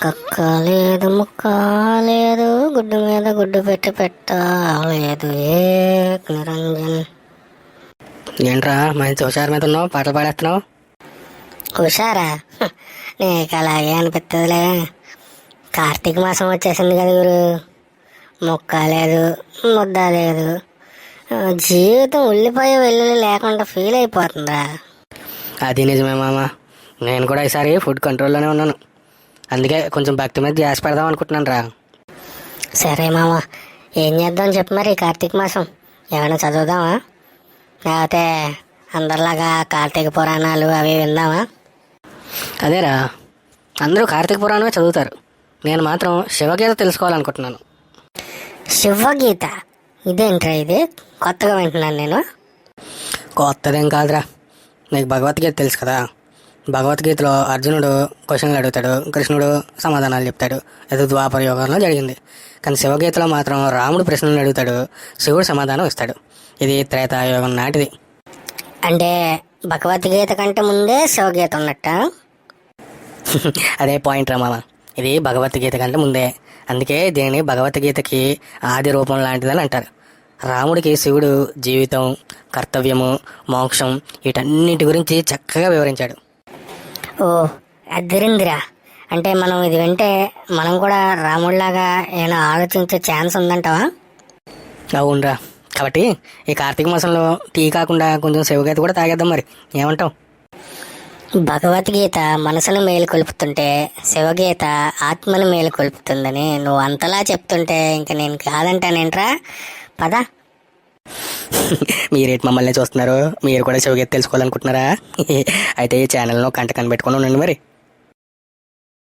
కక్క లేదు ముక్క లేదు, గుడ్డు మీద గుడ్డు పెట్టి పెట్టలేదు ఏ నిరంజన్. ఏంట్రా మంచి హుషారు మీద ఉన్నావు, పాటలు పాడేస్తున్నావు. హుషారా? నీకు అలాగే అనిపిస్తుందిలే. కార్తీక మాసం వచ్చేసింది కదా గురు. ముక్క లేదు, ముద్ద లేదు, జీవితం ఉల్లిపాయ వెల్లుల్లి లేకుండా ఫీల్ అయిపోతుందా? అది నిజమే మామ, నేను కూడా ఈసారి ఫుడ్ కంట్రోల్లోనే ఉన్నాను. అందుకే కొంచెం భక్తి మీద ధ్యాస పెడదాం అనుకుంటున్నాను రా. సరే మామ, ఏం చేద్దాం చెప్పు మరి. కార్తీక మాసం ఏమైనా చదువుదామా, లేకపోతే అందరిలాగా కార్తీక పురాణాలు అవి విందామా? అదేరా, అందరూ కార్తీక పురాణమే చదువుతారు, నేను మాత్రం శివగీత తెలుసుకోవాలనుకుంటున్నాను. శివగీత? ఇదేంట్రా ఇది, కొత్తగా వింటున్నాను నేను. కొత్తదేం కాదురా, నీకు భగవద్గీత తెలుసు కదా. భగవద్గీతలో అర్జునుడు క్వశ్చన్లు అడుగుతాడు, కృష్ణుడు సమాధానాలు చెప్తాడు. ఇది ద్వాపర యుగంలో జరిగింది. కానీ శివగీతలో మాత్రం రాముడు ప్రశ్నలు అడుగుతాడు, శివుడు సమాధానం ఇస్తాడు. ఇది త్రేతాయుగం నాటిది. అంటే భగవద్గీత కంటే ముందే శివగీత ఉన్నట్ట? అదే పాయింట్ రా మామ, ఇది భగవద్గీత కంటే ముందే. అందుకే దీనిని భగవద్గీతకి ఆది రూపం లాంటిదని అంటారు. రాముడికి శివుడు జీవితం, కర్తవ్యము, మోక్షం వీటన్నిటి గురించి చక్కగా వివరించాడు. ఓ అదిరిందిరా. అంటే మనం ఇది వింటే మనం కూడా రాముడిలాగా ఏమైనా ఆలోచించే ఛాన్స్ ఉందంటావా? అవునరా, కాబట్టి ఈ కార్తీక మాసంలో టీ కాకుండా కొంచెం శివగీత కూడా తాగేద్దాం, మరి ఏమంటావు? భగవద్గీత మనసును మేలుకొల్పుతుంటే శివగీత ఆత్మను మేలుకొల్పుతుందని నువ్వు అంతలా చెప్తుంటే ఇంక నేను కాదంటానేంట్రా. పద. మీరేంటి మమ్మల్ని చూస్తున్నారు, మీరు కూడా శివగీత తెలుసుకోవాలనుకుంటున్నారా? అయితే ఈ ఛానల్ను కంట కనిపెట్టుకొని ఉండండి మరి.